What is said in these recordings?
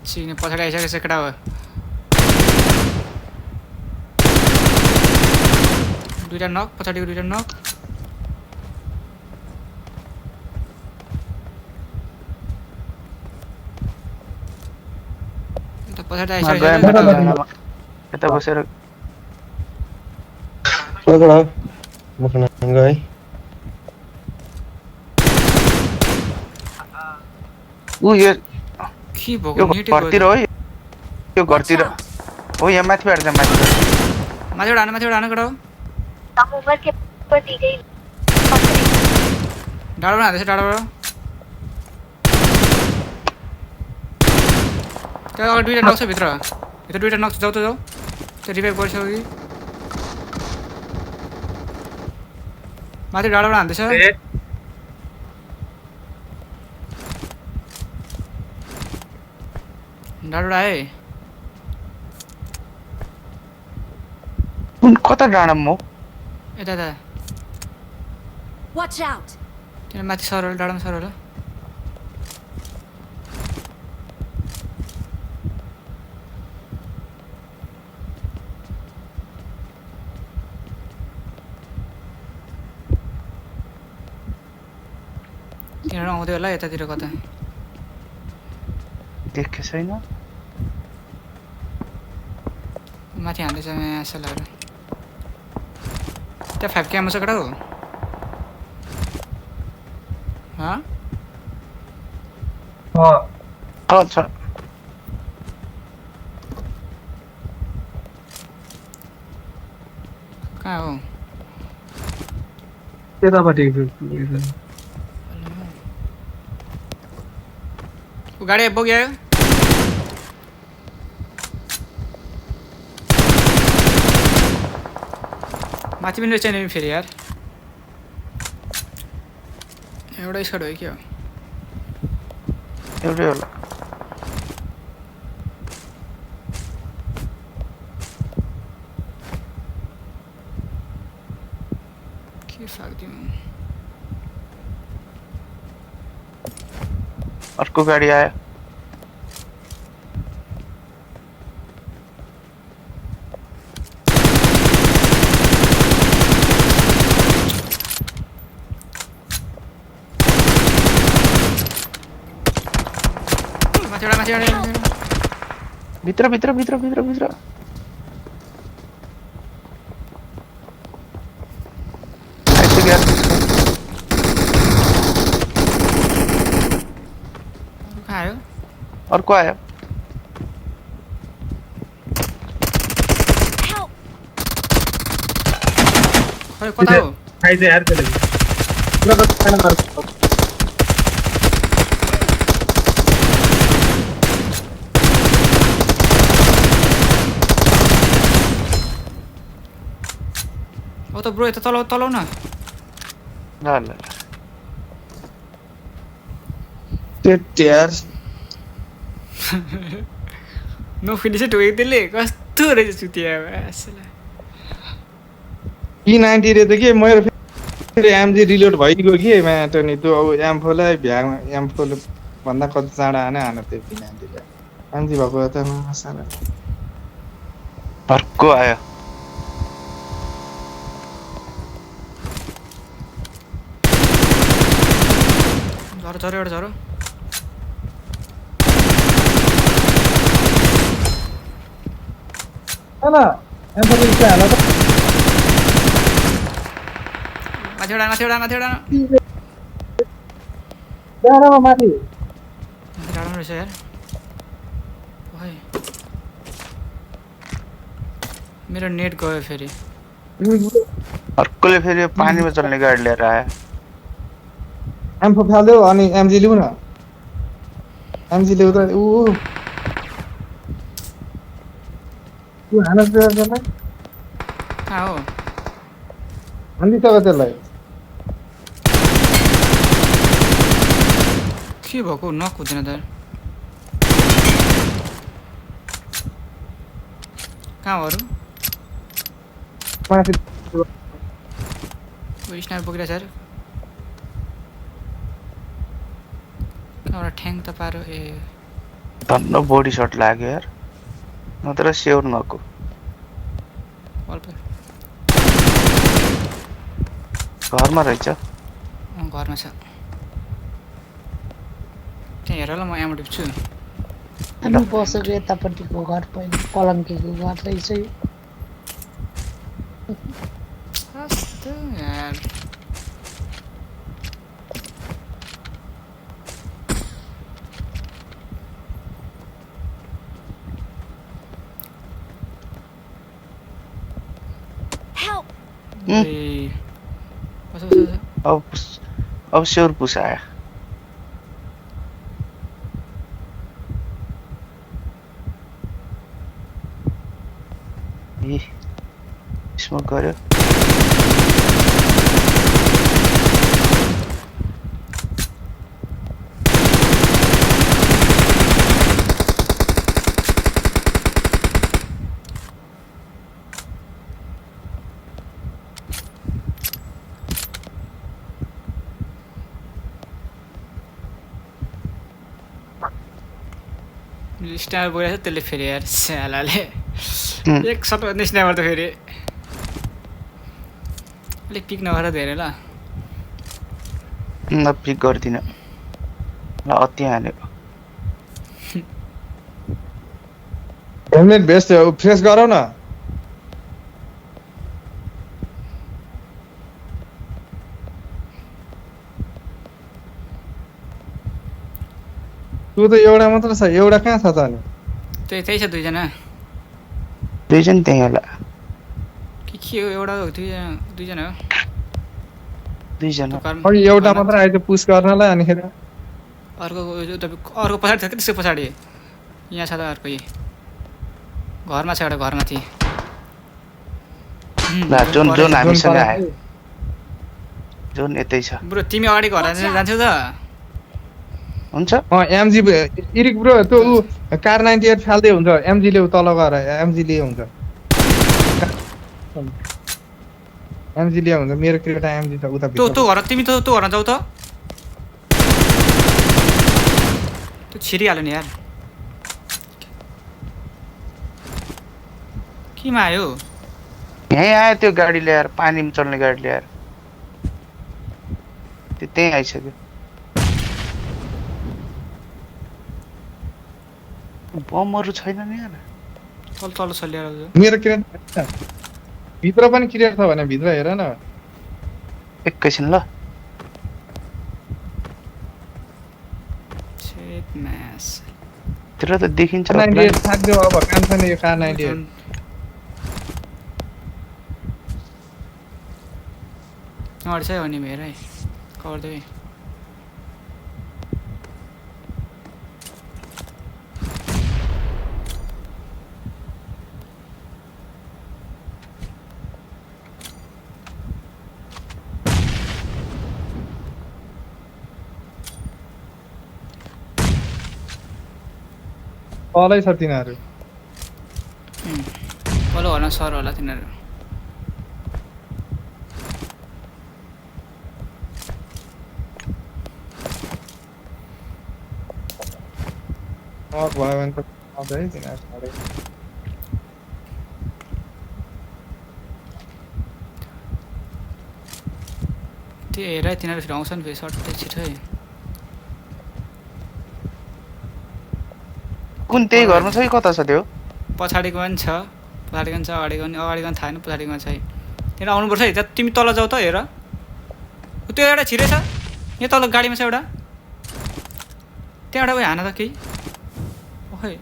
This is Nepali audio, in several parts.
चिने पछाडि आइसकेको छ केटा हो दुईटा नक पछाडिको दुईटा नक यता पछाडि आइसकेको छ केटा हो यता बसेर पकड मकन गए ऊ यो के भएको यो नेटै घरतिर गयो हो यो घरतिर हो यहाँ माथि बाहिर माथि माथिबाट हानु केटा हो उम्र के ऊपर दी गई डाँडाबाट हान्दैछ डाँडाबाट त्यहाँ अगाडि दुईटा नक छ भित्र दुईटा नक छ जाऊ त जाऊ त्यो रिभाइभ गरिसक्यो कि माथि डाँडाबाट हान्दैछ डाँडाबाट आए कता डाँडामा हो यता यता Watch out! त्यहाँ माथि सर होला डाँडामा सर होला तिनीहरू आउँदै होला यतातिर कता देखेको छैन माथि हान्दैछ यहाँ एसएलहरू त्यहाँ 5 क्यामो छ केटा हो छ कहाँ हो त्यतापट्टि ऊ गाडी बोक्यो माथि पनि रहेछ नि फेरि यार एउटा स्कट हो कि हो एउटै होला के फाक्दिउँ अर्को गाडी आयो माथि भित्र भित्र भित्र भित्र भित्र आइसक्यो कहाँ आयो अर्को आयो Help! खै कता हो खाइदे यार त्यसले हो त ब्रो यता तलाउ न ल ल त्यति यार नो फिनिस ढोकेको त्यसले कस्तो रहेछ चुतिया P90 रे त के मेरो फेरि एमजी रिलोड भइगयो कि म्याटर नि त्यो अब एम4लाई भ्यागमा एम4 भन्दा कति चाँडा हाने त्यो P90 ले एमजी भएको त सारा अर्को आयो झरो एउटा झरो हैन एम4 ले हाल त माथि एउटा डाँडामा माथि डाँडामा रहेछ यार ओइ मेरो नेट गयो फेरि अर्कोले फेरि पानीमा चल्ने गाडी लिएर आयो एम4 फाल्देऊ अनि एमजी लिऊ न एमजी लिऊ त ऊ हान त्यसलाई कहाँ हो हान्दिसक्यो त्यसलाई के भएको नक हुँदैन त कहाँ हो अरू माथि स्नाइपर बोकिरहेछ यार कहाँबाट ठ्याङ त पारो ए धन्न बॉडी शॉट लाग्यो यार नत्र स्योर नको बल पे घरमा रहेछ घरमा छ त्यहाँ हेर ल म एमो टिप्छु हामी बसेको यतापट्टिको घर पहिला पलङ्कीको घर रहेछ यो। कस्तो यार Help! ए बस बस बस अब स्योर पुस आयो ए स्मोक गर्यो स्ट्यामर बोकेको छ त्यसले फेरि यार स्यालाले उम्, एक सट भन्ने स्ट्यामर त फेरि अलिक पिक नगर धेरै ल ल पिक गर्दिनँ ल अति हान्यो हेलमेट भेस्ट फ्रेस गरौ न तँ त एउटा मात्र छ एउटा कहाँ छ त अनि त्यही छ दुईजना दुईजना त्यहीँ होला के हो एउटा हो दुईजना हो दुईजना अघि एउटा मात्र आएछ पुस गर्नलाई अनिखेर अर्को पछाडि छ कि त्यसको पछाडि यहाँ छ त अर्को यही घरमा छ एउटा घरमाथि ल जोन जोन हामीसँग आयो जोन यतै छ ब्रो तिमी अगाडि घर जान्छौ त हुन्छ एमजी इरिक ब्रो त्यो ऊ कार 98 फाल्दै हुन्छ एमजी ले तल गएर एमजी ले हुन्छ एमजी ले हुन्छ मेरो क्रेटा एमजी छ उता त्यो त्यो घर तिमी त्यो घरमा जाऊ त त्यो छिरिहाल्यो नि यार केमा आयो यहीँ आयो त्यो गाडी ल्याएर पानीमा चल्ने गाडी ल्याएर त्यो त्यहीँ आइसक्यो बमहरू छैन नि यार तल तल चलिएर मेरो क्रेटा भित्र पनि क्लियर छ भने भित्र हेर न एकैछिन ल छेट म्यास तिर त देखिन्छ 98 थाक्दियो अब काम छैन यो कार 98 अगाडि छ भने हेर है कभर देऊ तलै छ तिनीहरू पल्लो घरमा सर होला तिनीहरू नक भयो भने त आउँदै तिनीहरू साह्रै। त्यो हेर तिनीहरू फेरि आउँछ नि फेरि सर्ट छिटो है कुन त्यही घरमा छ कि कता छ त्यो पछाडिको पनि छ पछाडिको पनि छ अगाडिको पनि थाहा छैन पछाडिको पनि छ है त्यहाँ आउनुपर्छ है त्यहाँ तिमी तल जाऊ त हेर त्यो एउटा छिरै छ यहाँ तल गाडीमा छ एउटा त्यहाँबाट उयो हान त केही ओखै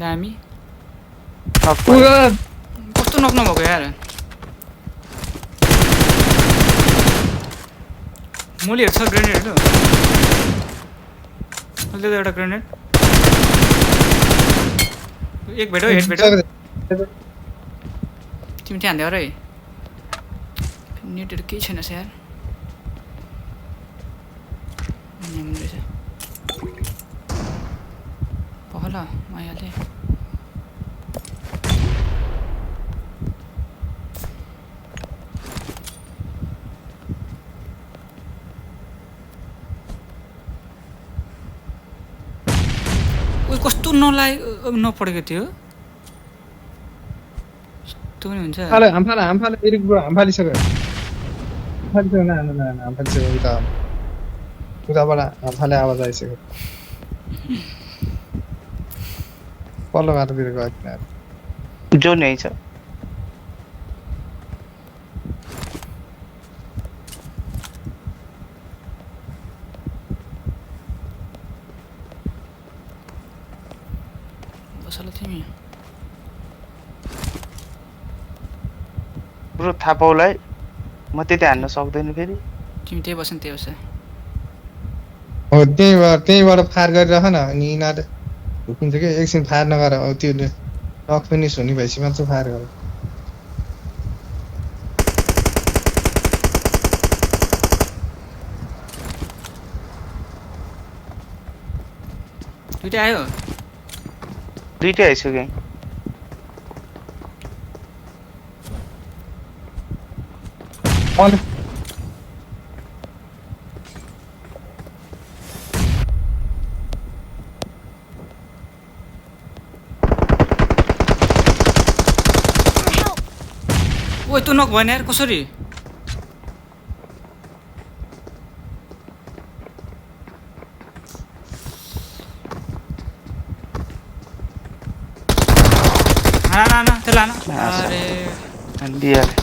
दामी कस्तो नक्नु भएको यार मुलीहरू छ ग्रेनेडहरू अहिले त एउटा ग्रेनेड एक भेटो हेड भेटो तिमी त्यहाँ हान्दै है नेटहरू केही छैन यार रहेछ पहल आइहालेँ ओइ कस्तो नपढेको थियो यस्तो पनि हुन्छ हामफाले इरिक ब्रो हामफालिसक्यो हामफालिसक्यो उताबाट हामफाले आवाज आइसक्यो पल्लो बाटोतिर गयो तिनीहरू जोन यही छ बसल तिमी ब्रो थाहा पाउलाई म त्यति हान्न सक्दैन फेरि तिमी त्यही बस्न त्यही बस्छ हो त्यहीबाट फायर गरिराख न अनि यिनीहरू ढुकिन्छ कि एकछिन फायर नगर त्यो नक फिनिस हुने भएपछि मात्र फायर गर दुइटै आयो दुइटै आइसक्यो अनि ओइ तँ नक भएन यार कसरी ना त्यो लान अरे दिइहालेँ